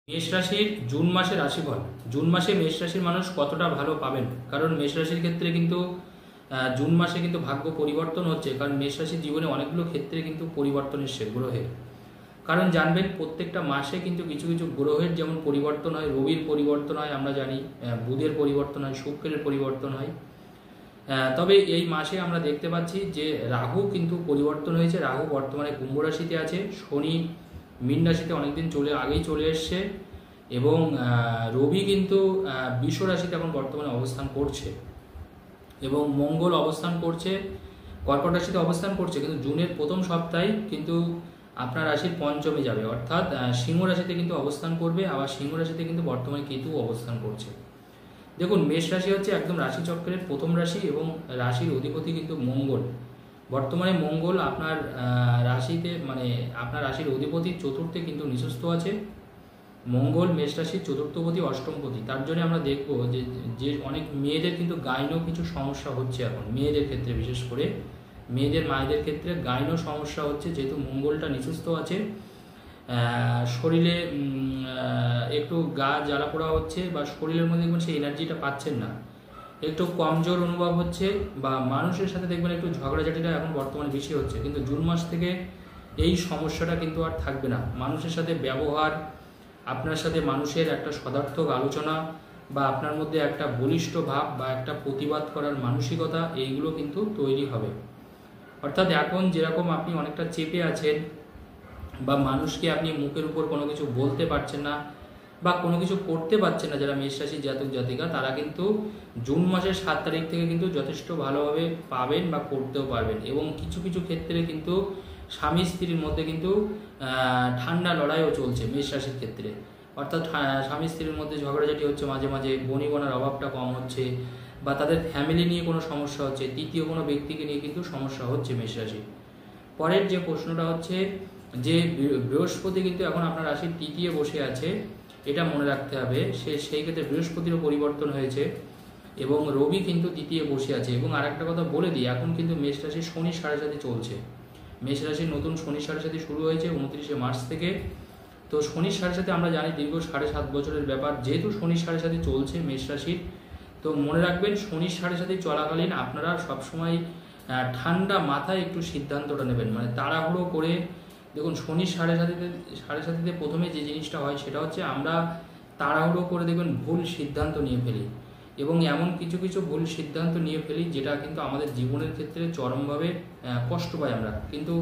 মেষ রাশির জুন মাসের রাশিফল। জুন মাসে মেষ রাশির মানুষ কতটা ভালো পাবেন, কারণ মেষ রাশির ক্ষেত্রে কিন্তু জুন মাসে কিন্তু ভাগ্য পরিবর্তন হচ্ছে, কারণ মেষ রাশির জীবনে অনেকগুলো ক্ষেত্রে কিন্তু পরিবর্তন এসছে গ্রহের। কারণ জানবেন প্রত্যেকটা মাসে কিন্তু কিছু কিছু গ্রহের যেমন পরিবর্তন হয়, রবির পরিবর্তন হয় আমরা জানি, বুধের পরিবর্তন হয়, শুক্রের পরিবর্তন হয়। তবে এই মাসে আমরা দেখতে পাচ্ছি যে রাহু কিন্তু পরিবর্তন হয়েছে। রাহু বর্তমানে কুম্ভ রাশিতে আছে, শনি মীন রাশিতে অনেকদিন আগেই চলে এসছে, এবং রবি কিন্তু বৃষ রাশিতে এখন বর্তমানে অবস্থান করছে, এবং মঙ্গল অবস্থান করছে কর্কট রাশিতে অবস্থান করছে। কিন্তু জুনের প্রথম সপ্তাহে কিন্তু আপনার রাশির পঞ্চমে যাবে, অর্থাৎ সিংহ রাশিতে কিন্তু অবস্থান করবে। আবার সিংহ রাশিতে কিন্তু বর্তমানে কেতু অবস্থান করছে। দেখুন, মেষ রাশি হচ্ছে একদম রাশিচক্রের প্রথম রাশি, এবং রাশির অধিপতি কিন্তু মঙ্গল। বর্তমানে মঙ্গল আপনার রাশিতে, মানে আপনার রাশির অধিপতি চতুর্থে কিন্তু নিঃস্ত আছে। মঙ্গল মেষ রাশির চতুর্থপতি, অষ্টমপতি। তার জন্য আমরা দেখব যে অনেক মেয়েদের কিন্তু গাইনো কিছু সমস্যা হচ্ছে এখন, মেয়েদের ক্ষেত্রে বিশেষ করে মেয়েদের মায়েদের ক্ষেত্রে গাইনো সমস্যা হচ্ছে, যেহেতু মঙ্গলটা নিঃস্ত আছে। শরীরে একটু গা জ্বালা পোড়া হচ্ছে, বা শরীরের মধ্যে দেখবেন সেই এনার্জিটা পাচ্ছেন না, একটু কমজোর অনুভব হচ্ছে, বা মানুষের সাথে দেখবেন একটু ঝগড়াঝাটিটা এখন বর্তমানে বেশি হচ্ছে। কিন্তু জুন মাস থেকে এই সমস্যাটা কিন্তু আর থাকবে না। মানুষের সাথে ব্যবহার, আপনার সাথে মানুষের একটা সদার্থক আলোচনা, বা আপনার মধ্যে একটা বলিষ্ঠ ভাব বা একটা প্রতিবাদ করার মানসিকতা, এইগুলো কিন্তু তৈরি হবে। অর্থাৎ এখন যেরকম আপনি অনেকটা চেপে আছেন, বা মানুষকে আপনি মুখের উপর কোনো কিছু বলতে পারছেন না, বা কোনো কিছু করতে পারছেন না, যারা মেষ রাশির জাতক জাতিকা, তারা কিন্তু জুন মাসের 7 তারিখ থেকে কিন্তু যথেষ্ট ভালোভাবে পাবেন বা করতেও পারবেন। এবং কিছু কিছু ক্ষেত্রে কিন্তু স্বামী স্ত্রীর মধ্যে কিন্তু ঠান্ডা লড়াইও চলছে মেষ রাশির ক্ষেত্রে। অর্থাৎ স্বামী স্ত্রীর মধ্যে ঝগড়াঝাটি হচ্ছে, মাঝে মাঝে বনিবনার অভাবটা কম হচ্ছে, বা তাদের ফ্যামিলি নিয়ে কোনো সমস্যা হচ্ছে, তৃতীয় কোনো ব্যক্তিকে নিয়ে কিন্তু সমস্যা হচ্ছে মেষ রাশি। পরের যে প্রশ্নটা হচ্ছে যে বৃহস্পতি কিন্তু এখন আপনার রাশির তৃতীয় বসে আছে, এটা মনে রাখতে হবে। সেই ক্ষেত্রে বৃহস্পতিরও পরিবর্তন হয়েছে, এবং রবি কিন্তু তৃতীয় বসে আছে। এবং আরেকটা কথা বলে দিই, এখন কিন্তু মেষ রাশির শনির সাড়ে সাথে চলছে। মেষ রাশির নতুন শনির সাড়ে সাথে শুরু হয়েছে 29শে মার্চ থেকে। তো শনির সাড়ে সাথে আমরা জানি দীর্ঘ 7.5 বছরের ব্যাপার। যেহেতু শনির সাড়ে সাথে চলছে মেষ রাশির, তো মনে রাখবেন শনির সাড়ে সাথে চলাকালীন আপনারা সবসময় ঠান্ডা মাথায় একটু সিদ্ধান্তটা নেবেন, মানে তাড়াহুড়ো করে। দেখুন, শনির সাড়ে সাথে প্রথমে যে জিনিসটা হয় সেটা হচ্ছে আমরা তাড়াহুড়ো করে দেখবেন ভুল সিদ্ধান্ত নিয়ে ফেলি, এবং এমন কিছু কিছু ভুল সিদ্ধান্ত নিয়ে ফেলি যেটা কিন্তু আমাদের জীবনের ক্ষেত্রে চরমভাবে কষ্ট পাই আমরা। কিন্তু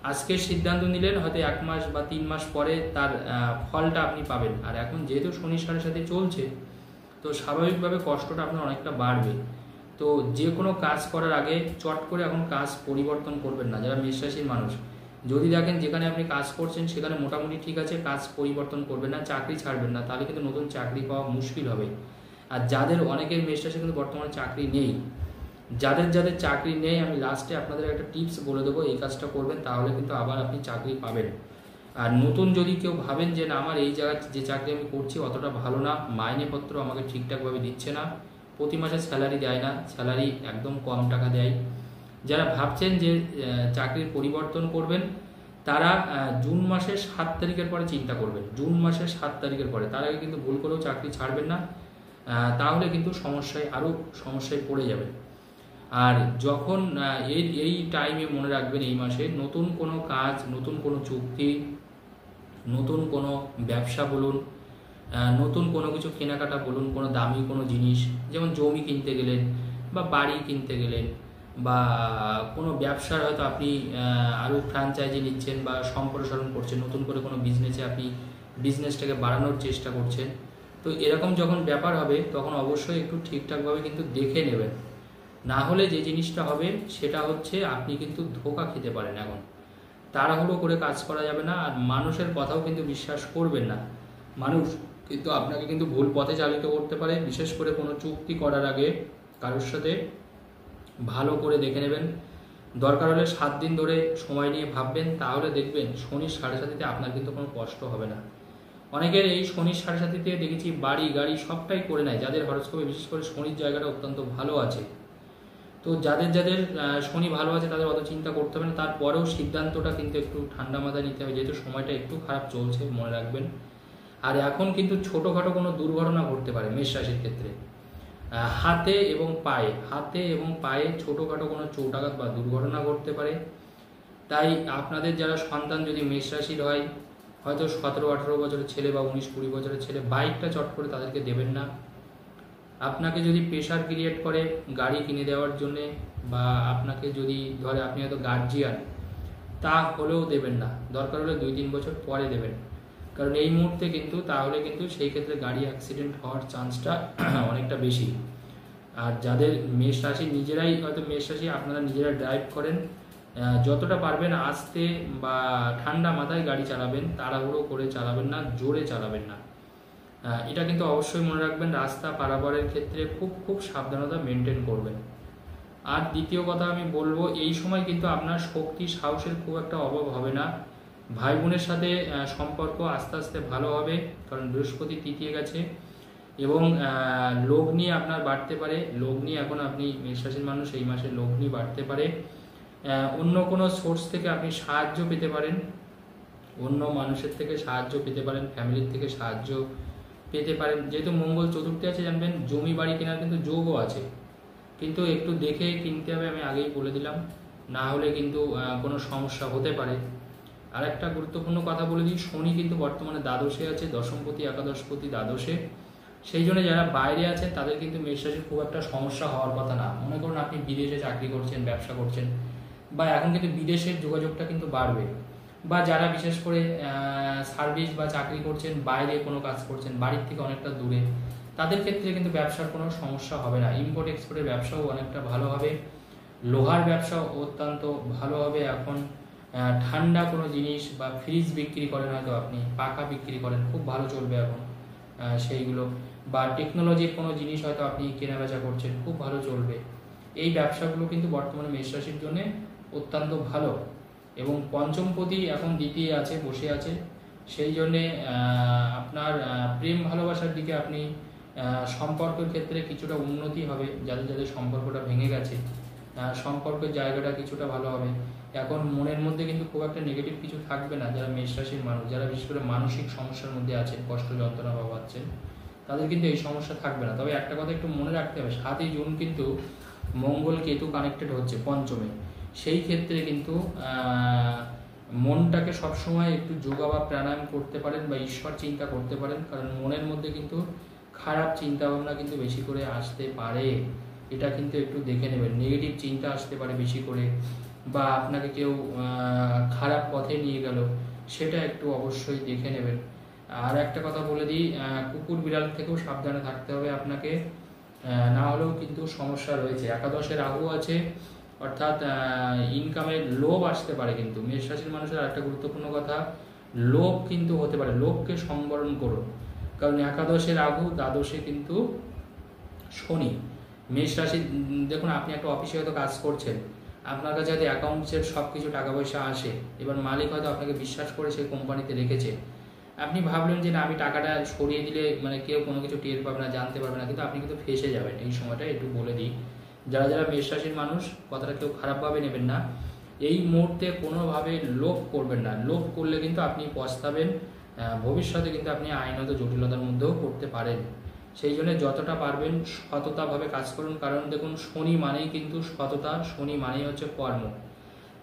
আজকের সিদ্ধান্ত নিলেন, হয়তো 1 মাস বা 3 মাস পরে তার ফলটা আপনি পাবেন। আর এখন যেহেতু শনির সাথে চলছে, তো স্বাভাবিকভাবে কষ্টটা আপনার অনেকটা বাড়বে। তো যে কোনো কাজ করার আগে চট করে এখন কাজ পরিবর্তন করবেন না। যারা মেষ রাশির মানুষ, যদি দেখেন যেখানে আপনি কাজ করছেন সেখানে মোটামুটি ঠিক আছে, কাজ পরিবর্তন করবেন না, চাকরি ছাড়বেন না, তাহলে কিন্তু নতুন চাকরি পাওয়া মুশকিল হবে। আর যাদের অনেকের মেষ রাশি কিন্তু বর্তমানে চাকরি নেই, যাদের চাকরি নেই, আমি লাস্টে আপনাদের একটা টিপস বলে দেবো, এই কাজটা করবেন, তাহলে কিন্তু আবার আপনি চাকরি পাবেন। আর নতুন যদি কেউ ভাবেন যে না, আমার এই জায়গায় যে চাকরি আমি করছি অতটা ভালো না, মাইনেপত্র আমাকে ঠিকঠাকভাবে দিচ্ছে না, প্রতি মাসে স্যালারি দেয় না, স্যালারি একদম কম টাকা দেয়, যারা ভাবছেন যে চাকরির পরিবর্তন করবেন, তারা জুন মাসের 7 তারিখের পরে চিন্তা করবেন। জুন মাসের 7 তারিখের পরে, তার আগে কিন্তু ভুল করেও চাকরি ছাড়বেন না, তাহলে কিন্তু সমস্যায় পড়ে যাবেন। আর যখন এই টাইমে মনে রাখবেন, এই মাসে নতুন কোনো কাজ, নতুন কোনো চুক্তি, নতুন কোনো ব্যবসা বলুন, নতুন কোনো কিছু কেনাকাটা বলুন, কোনো দামি কোনো জিনিস, যেমন জমি কিনতে গেলেন বা বাড়ি কিনতে গেলেন, বা কোনো ব্যবসার হয়তো আপনি আরও ফ্র্যাঞ্চাইজি নিচ্ছেন বা সম্প্রসারণ করছেন, নতুন করে কোনো বিজনেসে আপনি বিজনেসটাকে বাড়ানোর চেষ্টা করছেন, তো এরকম যখন ব্যাপার হবে তখন অবশ্যই একটু ঠিকঠাকভাবে কিন্তু দেখে নেবেন। না হলে যে জিনিসটা হবে সেটা হচ্ছে আপনি কিন্তু ধোঁকা খেতে পারেন। এখন তাড়াহুড়ো করে কাজ করা যাবে না, আর মানুষের কথাও কিন্তু বিশ্বাস করবেন না। মানুষ কিন্তু আপনাকে কিন্তু ভুল পথে চালিত করতে পারে। বিশেষ করে কোনো চুক্তি করার আগে কারোর সাথে ভালো করে দেখে নেবেন। দরকার হলে 7 দিন ধরে সময় নিয়ে ভাববেন, তাহলে দেখবেন শনির সাড়ে সাথীতে আপনার কিন্তু কোনো কষ্ট হবে না। অনেকের এই শনির সাড়ে সাথীতে দেখেছি বাড়ি গাড়ি সবটাই করে নেয়, যাদের হরস্কোপে বিশেষ করে শনির জায়গাটা অত্যন্ত ভালো আছে। তো যাদের শনি ভালো আছে তাদের অত চিন্তা করতে হবে না, তারপরেও সিদ্ধান্তটা কিন্তু একটু ঠান্ডা মাথায় নিতে হবে, যেহেতু সময়টা একটু খারাপ চলছে, মনে রাখবেন। আর এখন কিন্তু ছোটোখাটো কোনো দুর্ঘটনা ঘটতে পারে মেষ রাশির ক্ষেত্রে। হাতে এবং পায়ে ছোটোখাটো কোনো চোটাঘাত বা দুর্ঘটনা ঘটতে পারে। তাই আপনাদের যারা সন্তান যদি মেষ রাশির হয়, হয়তো 17-18 বছরের ছেলে বা 19-20 বছরের ছেলে, বাইকটা চট করে তাদেরকে দেবেন না। আপনাকে যদি প্রেশার ক্রিয়েট করে গাড়ি কিনে দেওয়ার জন্যে, বা আপনাকে যদি ধরে আপনি হয়তো গার্জিয়ান, তা হলেও দেবেন না। দরকার হলে 2-3 বছর পরে দেবেন, কারণ এই মুহূর্তে কিন্তু তাহলে কিন্তু সেই ক্ষেত্রে গাড়ি অ্যাক্সিডেন্ট হওয়ার চান্সটা অনেকটা বেশি। আর যাদের মেষ রাশি নিজেরাই হয়তো মেষ রাশি আপনারা নিজেরা ড্রাইভ করেন, যতটা পারবেন আস্তে বা ঠান্ডা মাথায় গাড়ি চালাবেন, তাড়াহুড়ো করে চালাবেন না, জোরে চালাবেন না। এটা কিন্তু অবশ্যই মনে রাখবেন, রাস্তা পারাপারের ক্ষেত্রে খুব সাবধানতা মেনটেন করবেন। আর দ্বিতীয় কথা আমি বলবো, এই সময় কিন্তু আপনার শক্তি সাহসের খুব একটা অভাব হবে না। ভাই বোনের সাথে সম্পর্ক আস্তে আস্তে ভালো হবে, কারণ বৃহস্পতি তৃতীয় গেছে, এবং লগ্নি আপনার বাড়তে পারে। লগ্নি এখন আপনি মেষ রাশির মানুষ, এই মাসে লগ্নি বাড়তে পারে। অন্য কোনো সোর্স থেকে আপনি সাহায্য পেতে পারেন, অন্য মানুষের থেকে সাহায্য পেতে পারেন, ফ্যামিলির থেকে সাহায্য পেতে পারেন। যেহেতু মঙ্গল চতুর্থে আছে, জানবেন জমি বাড়ি কেনার কিন্তু যোগও আছে, কিন্তু একটু দেখে কিনতে হবে, আমি আগেই বলে দিলাম, না হলে কিন্তু কোনো সমস্যা হতে পারে। আর একটা গুরুত্বপূর্ণ কথা বলে দিই, শনি কিন্তু বর্তমানে দ্বাদশে আছে, দশমপতি একাদশপতি দ্বাদশে। সেই জন্য যারা বাইরে আছেন তাদের কিন্তু মেষ রাশির খুব একটা সমস্যা হওয়ার কথা না। মনে করুন আপনি বিদেশে চাকরি করছেন, ব্যবসা করছেন, বা এখন কিন্তু বিদেশের যোগাযোগটা কিন্তু বাড়বে, বা যারা বিশেষ করে সার্ভিস বা চাকরি করছেন, বাইরে কোনো কাজ করছেন, বাড়ির থেকে অনেকটা দূরে, তাদের ক্ষেত্রে কিন্তু ব্যবসার কোনো সমস্যা হবে না। ইম্পোর্ট এক্সপোর্টের ব্যবসাও অনেকটা ভালো হবে, লোহার ব্যবসাও অত্যন্ত ভালো হবে। এখন ঠান্ডা কোনো জিনিস বা ফ্রিজ বিক্রি করেন, হয়তো আপনি পাখা বিক্রি করেন, খুব ভালো চলবে এখন সেইগুলো, বা টেকনোলজির কোনো জিনিস হয়তো আপনি কেনাবেচা করছেন, খুব ভালো চলবে। এই ব্যবসাগুলো কিন্তু বর্তমানে মেষ রাশির জন্য অত্যন্ত ভালো। এবং পঞ্চমপতি এখন দ্বিতীয় আছে, বসে আছে, সেই জন্যে আপনার প্রেম ভালোবাসার দিকে আপনি সম্পর্কের ক্ষেত্রে কিছুটা উন্নতি হবে। যাদের যাদের সম্পর্কটা ভেঙে গেছে, সম্পর্কের জায়গাটা কিছুটা ভালো হবে। এখন মনের মধ্যে কিন্তু খুব একটা নেগেটিভ কিছু থাকবে না। যারা মেষ রাশির মানুষ, যারা বিশেষ করে মানসিক সমস্যার মধ্যে আছেন, কষ্ট যন্ত্রণা পাচ্ছেন, তাদের কিন্তু এই সমস্যা থাকবে না। তবে একটা কথা একটু মনে রাখতে হবে, 7ই জুন কিন্তু মঙ্গল কেতু কানেক্টেড হচ্ছে পঞ্চমে। সেই ক্ষেত্রে কিন্তু মনটাকে সবসময় একটু যোগা বা প্রাণায়াম করতে পারেন, বা ঈশ্বর চিন্তা করতে পারেন, কারণ মনের মধ্যে কিন্তু খারাপ চিন্তা ভাবনা কিন্তু বেশি করে আসতে পারে। এটা কিন্তু একটু দেখে নেবেন, নেগেটিভ চিন্তা আসতে পারে বেশি করে, বা আপনাকে কেউ খারাপ পথে নিয়ে গেল, সেটা একটু অবশ্যই দেখে নেবেন। আর একটা কথা বলে দিই, কুকুর বিড়াল থেকেও সাবধানে থাকতে হবে আপনাকে, না হলেও কিন্তু সমস্যা রয়েছে। একাদশে রাহু আছে, অর্থাৎ ইনকামের লোভ আসতে পারে। কিন্তু মেষ রাশির মানুষের একটা গুরুত্বপূর্ণ কথা, লোভ কিন্তু হতে পারে, লোভকে সংবরণ করুন, কারণ একাদশে রাহু, দ্বাদশে কিন্তু শনি। মেষ রাশি, দেখুন আপনি একটা অফিসে হয়তো কাজ করছেন, আপনার কাছে হয়তো অ্যাকাউন্টসের সব কিছু টাকা পয়সা আসে, এবার মালিক হয়তো আপনাকে বিশ্বাস করে সেই কোম্পানিতে রেখেছে। আপনি ভাবলেন যে না, আমি টাকাটা সরিয়ে দিলে মানে কেউ কোনো কিছু টের পাবে না, জানতে পারবে না, কিন্তু আপনি কিন্তু ফেঁসে যাবেন। এই সময়টা একটু বলে দিই, যারা যারা মেষ রাশির মানুষ, কথাটা কেউ খারাপভাবে নেবেন না, এই মুহূর্তে কোনোভাবে লোভ করবেন না। লোভ করলে কিন্তু আপনি পস্তাবেন, ভবিষ্যতে কিন্তু আপনি আইনত জটিলতার মধ্যেও পড়তে পারেন। সেই জন্য যতটা পারবেন সততাভাবে কাজ করুন, কারণ দেখুন শনি মানেই কিন্তু সততা, শনি মানেই হচ্ছে কর্ম।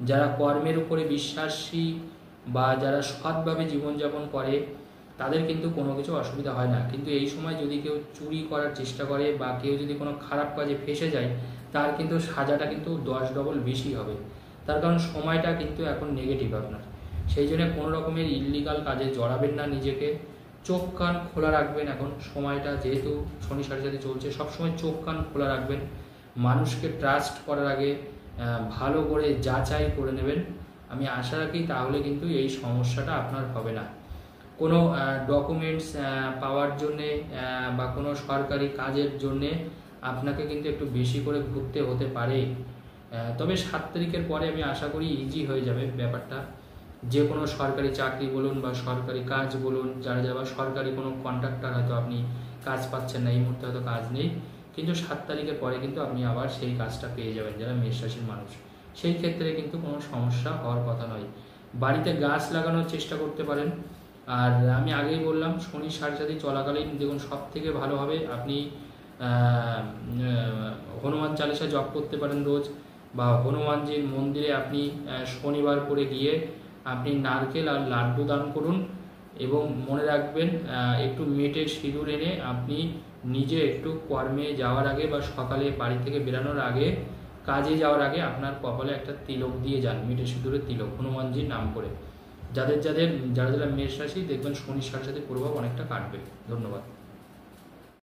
যারা কর্মের উপরে বিশ্বাসী বা যারা সৎভাবে জীবনযাপন করে, তাদের কিন্তু কোনো কিছু অসুবিধা হয় না। কিন্তু এই সময় যদি কেউ চুরি করার চেষ্টা করে বা কেউ যদি কোনো খারাপ কাজে ফেঁসে যায়, তার কিন্তু সাজাটা কিন্তু 10 ডবল বেশি হবে। তার কারণ সময়টা কিন্তু এখন নেগেটিভ আপনার। সেই জন্য কোনো রকমের ইল্লিগাল কাজে জড়াবেন না নিজেকে, চোখ কান খোলা রাখবেন। এখন সময়টা যেহেতু শনি সাড়ে সাথে চলছে, সবসময় চোখ কান খোলা রাখবেন। মানুষকে ট্রাস্ট করার আগে ভালো করে যাচাই করে নেবেন। আমি আশা রাখি তাহলে কিন্তু এই সমস্যাটা আপনার হবে না। কোনো ডকুমেন্টস পাওয়ার জন্যে বা কোনো সরকারি কাজের জন্যে আপনাকে কিন্তু একটু বেশি করে ঘুরতে হতে পারে। তবে 7 তারিখের পরে আমি আশা করি ইজি হয়ে যাবে ব্যাপারটা। যে কোনো সরকারি চাকরি বলুন বা সরকারি কাজ বলুন, যারা যারা সরকারি কোনো কন্ট্রাক্টর হয়তো আপনি কাজ পাচ্ছেন না, এই মুহূর্তে হয়তো কাজ নেই, কিন্তু 7 তারিখের পরে কিন্তু আপনি আবার সেই কাজটা পেয়ে যাবেন যারা মেষ রাশির মানুষ। সেই ক্ষেত্রে কিন্তু কোনো সমস্যা হওয়ার কথা নয়। বাড়িতে গাছ লাগানোর চেষ্টা করতে পারেন, আর আমি আগেই বললাম শনির সাড়ে সাথে চলাকালীন দেখুন সব থেকে ভালো হবে আপনি হনুমান চালিসা জপ করতে পারেন রোজ, বা হনুমানজির মন্দিরে আপনি শনিবার করে গিয়ে আপনি নারকেল আর লাড্ডু দান করুন। এবং মনে রাখবেন একটু মেটের সিঁদুর এনে আপনি নিজে একটু কর্মে যাওয়ার আগে বা সকালে বাড়ি থেকে বেরানোর আগে, কাজে যাওয়ার আগে আপনার কপালে একটা তিলক দিয়ে যান, মেটের সিঁদুরের তিলক, হনুমানজির নাম করে। যারা যারা মেষ রাশি দেখবেন শনির সাথে সাথে প্রভাব অনেকটা কাটবে। ধন্যবাদ।